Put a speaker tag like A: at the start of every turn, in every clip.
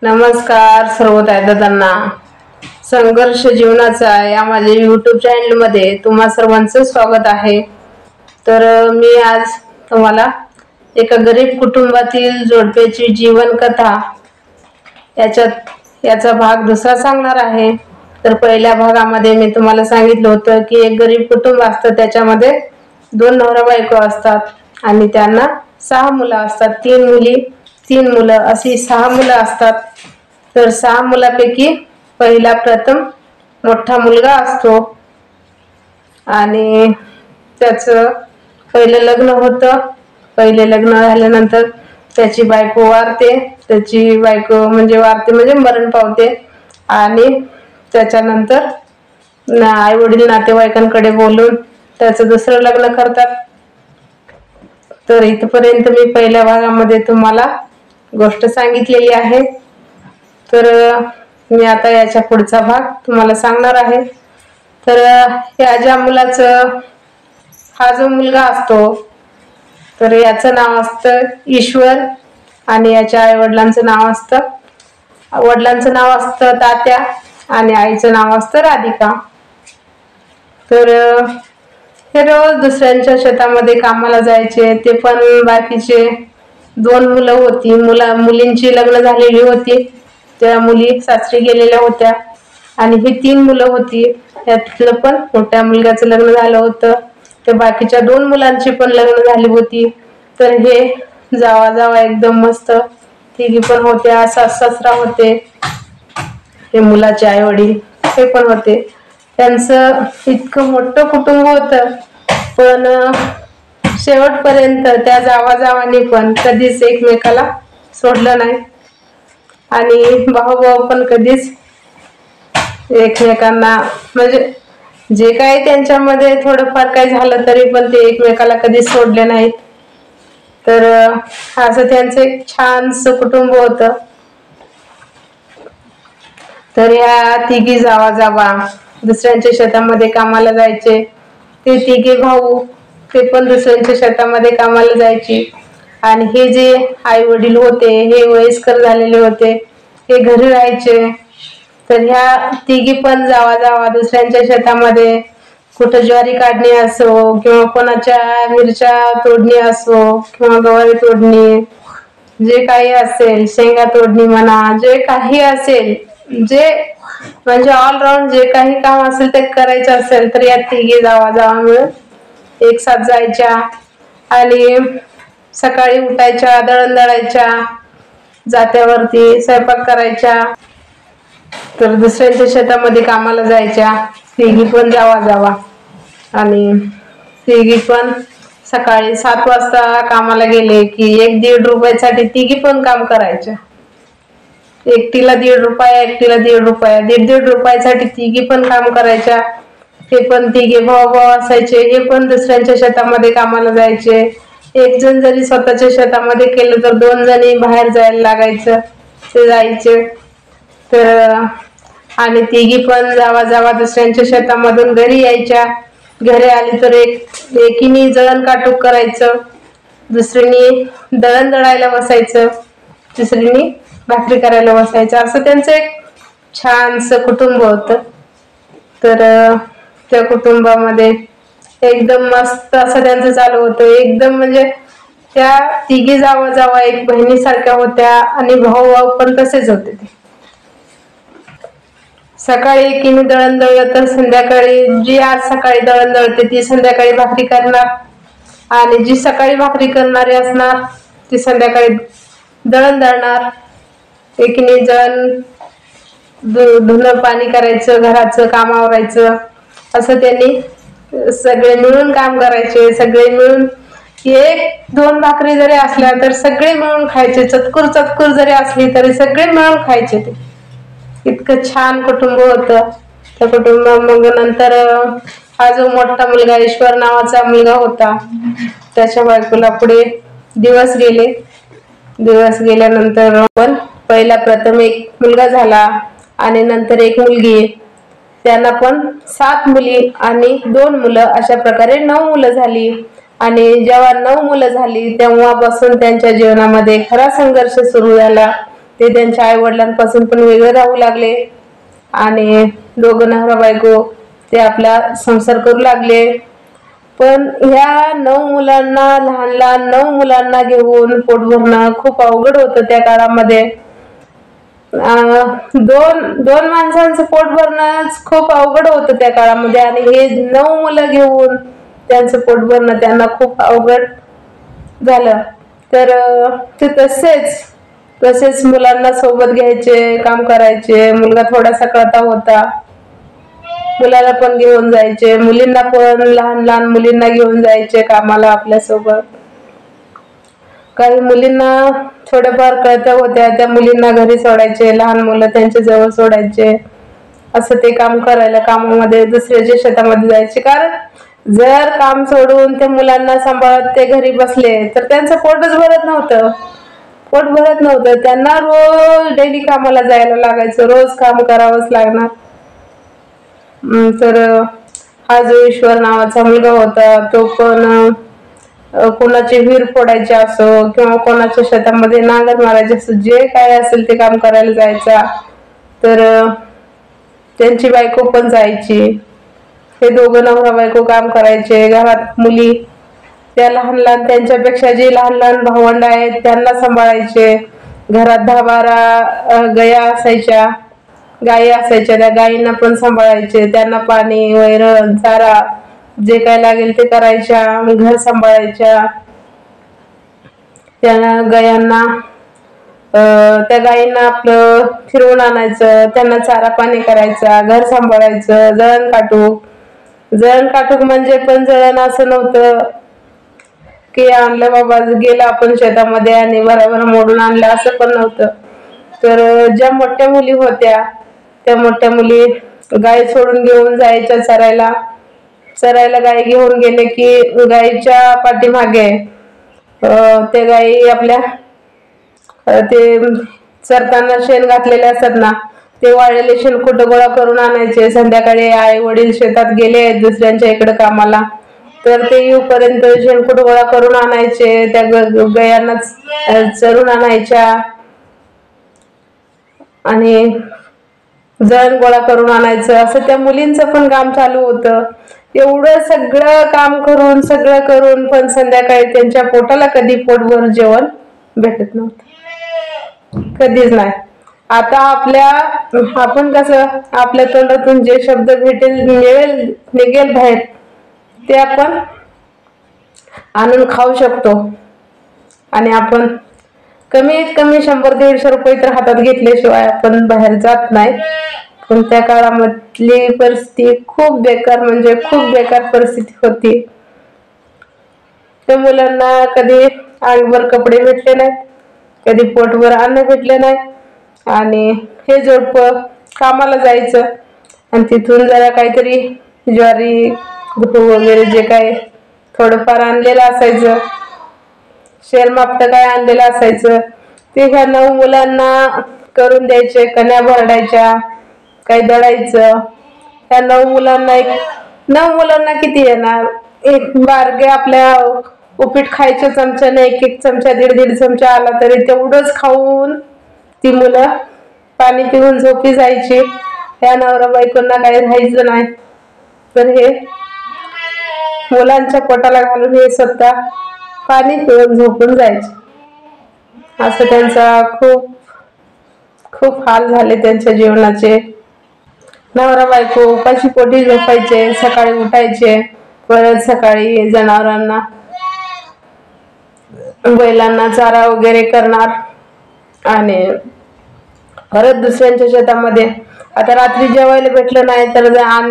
A: नमस्कार सर्व दादांना. संघर्ष जीवनाचा या माझ्या YouTube चॅनल मध्ये तुम्हा सर्वांचं स्वागत आहे. तर मी आज तुम्हाला एका गरीब कुटुंबातील जोडप्याची जीवन कथा याचा भाग दुसरा सांगणार आहे. तर पहिल्या भागामध्ये मी तुम्हाला सांगितलं होतं की एक गरीब कुटुंब असतं, त्याच्यामध्ये दोन नवरा बायको असतात आणि त्यांना 6 मुलं असतात. 3 मुली 3 मुलं अशी 6 मुलं असतात. तर 6 मुलांपैकी पहिला प्रथम मोठा मुलगा असतो आणि त्याचं पहिलं लग्न होतं. पहिले लग्न झाल्यानंतर त्याची बायको वारते. त्याची बायको वारते मरण पावते आणि त्याच्यानंतर आई वडील नातेवाईकांकडे बोलून त्याचं दुसरं लग्न करतात. तर इथपर्यंत मी पहिल्या भागामध्ये तुम्हाला गोष्ट सांगितलेली आहे. तर मी आता याच्या पुढचा भाग तुम्हाला सांगणार आहे. तर या ज्या मुलाचं हा जो मुलगा असतो तर याचं नाव असतं ईश्वर आणि याच्या आई वडिलांचं नाव असतं तात्या आणि आईचं नाव असतं राधिका. तर हे रोज दुसऱ्यांच्या शेतामध्ये कामाला जायचे. ते पण बाकीचे 2 मुलं होती. मुलींची लग्न झालेली होती, त्या मुली सासरी गेलेल्या होत्या आणि ही 3 मुलं होती. यातलं पण मोठ्या मुलग्याचं लग्न झालं होतं. त्या बाकीच्या 2 मुलांची पण लग्न झाली होती. तर हे जावा एकदम मस्त तिघी पण होत्या. सासरा होते, हे मुलाचे आई वडील हे पण होते. त्यांचं इतकं मोठं कुटुंब होतं, पण शेवटपर्यंत त्या जावानी पण कधीच एकमेकाला सोडलं नाही आणि भाऊ पण कधीच एकमेकांना जे काही त्यांच्यामध्ये थोडंफार काही झालं तरी पण ते एकमेकाला कधीच सोडले नाहीत. तर असं त्यांचं एक छानसं कुटुंब होतं. तर या तिघी जावा दुसऱ्यांच्या शेतामध्ये कामाला जायचे. ते तिघे भाऊ ते पण दुसऱ्यांच्या शेतामध्ये कामाला जायचे आणि हे जे आई वडील होते हे वयस्कर झालेले होते, हे घरी राहायचे. तर ह्या तिघी पण जावा दुसऱ्यांच्या शेतामध्ये कुठं ज्वारी काढणी असो किंवा कोणाच्या मिरच्या तोडणी असो किंवा गवारी तोडणी, जे काही असेल शेंगा तोडणी म्हणा, जे काही असेल ऑलराऊंड जे काही काम असेल ते करायचं असेल तर या तिघी जावा मिळून एक साथ जायच्या आणि सकाळी उठायच्या, दळण दळायच्या, जात्यावरती स्वयंपाक करायच्या. तर दुसऱ्यांच्या शेतामध्ये कामाला जायच्या तिघी पण जावा आणि तिघी पण सकाळी 7 वाजता कामाला गेले की 1-1.5 रुपयासाठी तिघी पण काम करायच्या. एकटीला 1.5 रुपया, एकटीला 1.5 रुपया, 1.5 रुपयासाठी तिघी पण काम करायच्या. हे पण तिघे भाऊ असायचे, हे पण दुसऱ्यांच्या शेतामध्ये कामाला जायचे. एक जण जरी स्वतःच्या शेतामध्ये केलं तर 2 जणी बाहेर जायला लागायचं, ते जायचे. तर आणि तिघी पण जावा दुसऱ्यांच्या शेतामधून घरी यायच्या. घरी आली तर एकीने जळण काटूक करायचं, दुसरीने दळण दळायला बसायचं, तिसरीने भाकरी करायला बसायचं. असं त्यांचं एक छानसं कुटुंब होतं. तर त्या कुटुंबामध्ये एकदम मस्त असं त्यांचं चालू होतं. एकदम त्या तिघी जावा एक बहिणीसारख्या होत्या आणि भाऊ पण तसेच होते. ते सकाळी एकीने दळण दळलं तर संध्याकाळी जी आज सकाळी दळण दळते ती संध्याकाळी भाकरी करणार आणि जी सकाळी भाकरी करणारी असणार ती संध्याकाळी दळण दळणार. एकीने धुणं पाणी करायचं, घराचं काम आवरायचं, असं त्यांनी सगळे मिळून काम करायचे. सगळे मिळून 1-2 भाकरी जरी असल्या तर सगळे मिळून खायचे. चतकुर जरी असली तरी सगळे मिळून खायचे. ते इतकं छान कुटुंब होतं. त्या मग नंतर हा जो मोठा मुलगा ईश्वर नावाचा मुलगा होता त्याच्या बायकोला पुढे दिवस गेल्यानंतर पण पहिला प्रथम एक मुलगा झाला आणि नंतर एक मुलगी. त्यांना पण 7 मुली आणि 2 मुलं अशा प्रकारे 9 मुलं झाली. आणि जेव्हा 9 मुलं झाली तेव्हापासून त्यांच्या जीवनामध्ये खरा संघर्ष सुरू झाला. ते त्यांच्या आई वडिलांपासून पण वेगळे राहू लागले आणि दोघं नवरा बायको ते आपला संसार करू लागले. पण ह्या 9 मुलांना, लहान लहान 9 मुलांना घेऊन पोट भरणं खूप अवघड होतं त्या काळामध्ये. दोन माणसांचं पोट भरणं खूप अवघड होतं त्या काळामध्ये आणि हे 9 मुलं घेऊन त्यांचं पोट भरणं त्यांना खूप अवघड झालं. तर ते तसेच मुलांना सोबत घ्यायचे, काम करायचे. मुलगा थोडासा कळता होता, मुलाला पण घेऊन जायचे, मुलींना पण लहान लहान मुलींना घेऊन जायचे कामाला आपल्यासोबत. काही मुलींना थोड्याफार कळत्या होत्या, त्या मुलींना घरी सोडायचे, लहान मुलं त्यांच्या जवळ सोडायचे. असं ते काम करायला कामामध्ये दुसऱ्याच्या शेतामध्ये जायचे. कारण जर काम सोडून त्या मुलांना सांभाळत ते घरी बसले तर त्यांचं पोटच भरत नव्हतं. त्यांना रोज डेली कामाला जायला लागायचं, रोज काम करावंच लागणार. तर हा जो ईश्वर नावाचा मुलगा होता तो पण कोणाची विहीर फोडायची असो किंवा कोणाच्या शेतामध्ये नांगर मारायचे असो, जे काय असेल ते काम करायला जायचा. तर त्यांची बायको पण जायची. हे दोघं नवरा बायको काम करायचे. घरात मुली त्या लहान लहान त्यांच्यापेक्षा जे लहान लहान भावंड आहेत त्यांना सांभाळायचे. घरात 10-12 गायी असायच्या, त्या गायींना पण सांभाळायचे. त्यांना पाणी, वैरण, चारा जे काय लागेल ते करायच्या, घर सांभाळायच्या. त्या गायींना आपलं फिरवून आणायचं, त्यांना चारा पाणी करायचा, घर सांभाळायचं. जळण काटूक म्हणजे पण जळण असं नव्हतं की आणलं बाबा गेलं आपण शेतामध्ये आणि बराबर मोडून आणलं, असं पण नव्हतं. तर ज्या मोठ्या मुली होत्या त्या मोठ्या मुली गाय सोडून घेऊन जायच्या चरायला. गाय घेऊन गेले की गायीच्या पाठीमागे ते गायी आपल्या ते चरताना शेण घातलेले असतात ना, ते वाळलेले शेणकुट गोळा करून आणायचे. संध्याकाळी आई वडील शेतात गेले दुसऱ्यांच्या इकडे कामाला तर ते येऊपर्यंत शेणकुट गोळा करून आणायचे, त्या गायांना चरून आणायच्या आणि जळण गोळा करून आणायचं. असं त्या मुलींचं पण काम चालू होतं. एवढं सगळं करून पण संध्याकाळी त्यांच्या पोटाला कधी पोटभर जेवण भेटत नव्हतं, कधीच नाही. आता आपण कसं आपल्या तोंडातून जे शब्द निघेल बाहेर ते आपण आणून खाऊ शकतो आणि आपण कमीत कमी 100-150 रुपये तर हातात घेतल्याशिवाय आपण बाहेर जात नाही. पण त्या काळामधली परिस्थिती खूप बेकार, म्हणजे खूप बेकार परिस्थिती होती. त्या मुलांना कधी अंगभर कपडे भेटले नाहीत, कधी पोटभर अन्न भेटले नाही. आणि हे जोडपं कामाला जायचं आणि तिथून जरा काहीतरी ज्वारी, गहू वगैरे जे काय थोडंफार आणलेलं असायचं, शेरमापटं काय आणलेलं असायचं, ते ह्या 9 मुलांना करून द्यायचे. कण्या भरडायच्या, काही दळायचं. त्या 9 मुलांना किती येणार? एक बारगे आपल्या उपीट खायच्या चमच्याने 1-1 चमचा, 1.5-1.5 चमचा आला तरी तेवढंच खाऊन ती मुलं पाणी पिऊन झोपी जायची. ह्या नवरा बायकोंना काही राहायचं नाही. तर हे मुलांच्या पोटाला घालून हे स्वतः पाणी पिऊन झोपून जायचे. असं त्यांचा खूप हाल झाले त्यांच्या जीवनाचे. नवरा बायको उपाशी पोटी झोपायचे, सकाळी उठायचे, परत सकाळी जनावरांना, बैलांना चारा वगैरे करणार आणि परत दुसऱ्यांच्या शेतामध्ये. आता रात्री जेवायला भेटलं नाही तर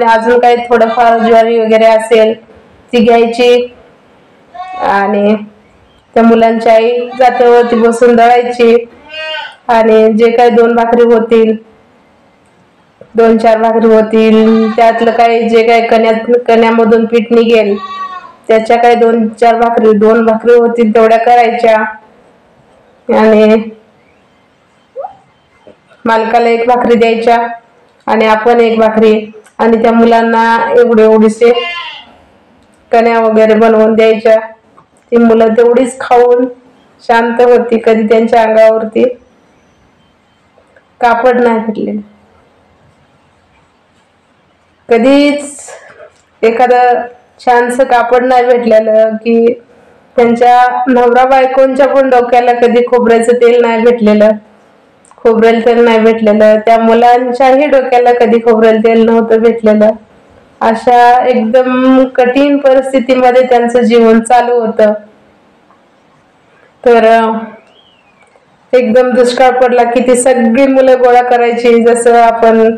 A: अजून काही थोडंफार ज्वारी वगैरे असेल ती घ्यायची आणि त्या मुलांच्या आई जात्यावरती बसून दळायची आणि जे काही 2 भाकरी होतील, 2-4 भाकरी होतील, त्यातलं काही जे काही कण्यामधून पीठ निघेल त्याच्या काही 2-4 भाकरी, 2 भाकरी होतील तेवढ्या करायच्या आणि मालकाला 1 भाकरी द्यायच्या आणि आपण 1 भाकरी आणि त्या मुलांना एवढीसे कण्या वगैरे बनवून द्यायच्या. ती मुलं तेवढीच खाऊन शांत होती. कधी त्यांच्या अंगावरती कापड नाही भेटलेलं, कधीच एखादं छानसं कापड नाही भेटलेलं, की त्यांच्या नवरा बायकोंच्या पण डोक्याला कधी खोबऱ्याचं तेल नाही भेटलेलं, खोबरेल तेल नाही भेटलेलं, त्या मुलांच्याही डोक्याला कधी खोबरेल तेल नव्हतं भेटलेलं. अशा एकदम कठीण परिस्थितीमध्ये त्यांचं जीवन चालू होतं. तर एकदम दुष्काळ पडला की ती सगळी मुलं गोळा करायची, जसं आपण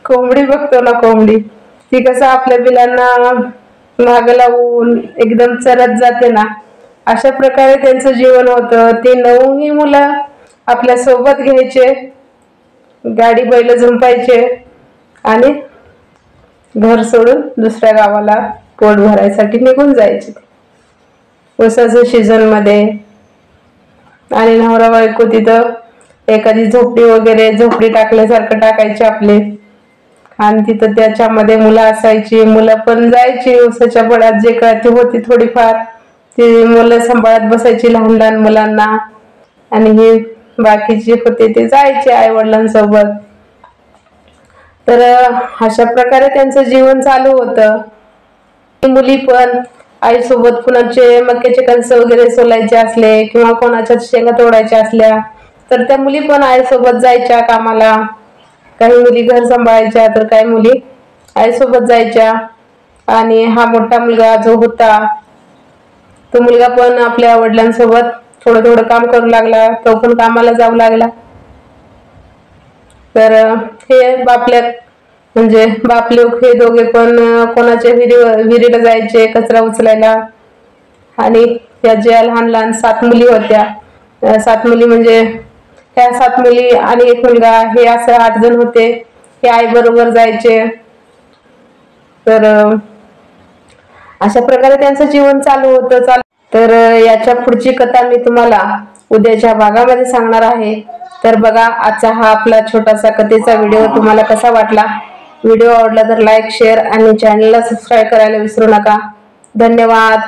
A: कोंबडी बघतो ना, कोंबडी ती कसं आपल्या बिलांना माग लावून एकदम चरत जाते ना, अशा प्रकारे त्यांचं जीवन होतं. ते 9ही मुलं आपल्या सोबत घ्यायचे, गाडी बैल झुंपायचे आणि घर सोडून दुसऱ्या गावाला पोट भरायसाठी निघून जायचे उसाच्या सीझन मध्ये. आणि नवरा बायको तिथं एखादी झोपडी वगैरे, झोपडी टाकल्यासारखं टाकायचे आपले, आणि तिथं त्याच्यामध्ये मुलं असायची. मुलं पण जायची उसाच्या बळात, जे काय ती होती थोडीफार ती मुलं सांभाळत बसायची लहान लहान मुलांना, आणि हे बाकीचे होते ते जायचे आई वडिलांसोबत. तर अशा प्रकारे त्यांचं जीवन चालू होतं. मुली पण आईसोबत कुणाचे मक्याचे कणस वगैरे सोलायचे असले किंवा कोणाच्या शेंगा तोडायच्या असल्या तर त्या मुली पण आईसोबत जायच्या कामाला. काही मुली घर सांभाळायच्या तर काही मुली आईसोबत जायच्या. आणि हा मोठा मुलगा जो होता तो मुलगा पण आपल्या वडिलांसोबत थोडं थोडं काम करू लागला, तो पण कामाला जाऊ लागला. तर हे म्हणजे बाप लोक हे दोघे पण कोणाच्या विहिरीला जायचे कचरा उचलायला. आणि त्या ज्या लहान लहान 7 मुली होत्या, 7 मुली म्हणजे त्या 7 मुली आणि एक मुलगा, हे असं 8 जण होते. हे आई बरोबर जायचे. तर अशा प्रकारे त्यांचं जीवन चालू होतं. तर याच्या पुढची कथा मी तुम्हाला उद्याच्या भागामध्ये सांगणार आहे. तर बघा, आजचा हा आपला छोटासा कथेचा व्हिडिओ तुम्हाला कसा वाटला. व्हिडिओ आवडला तर लाईक, शेअर आणि चॅनलला सबस्क्राईब करायला विसरू नका. धन्यवाद.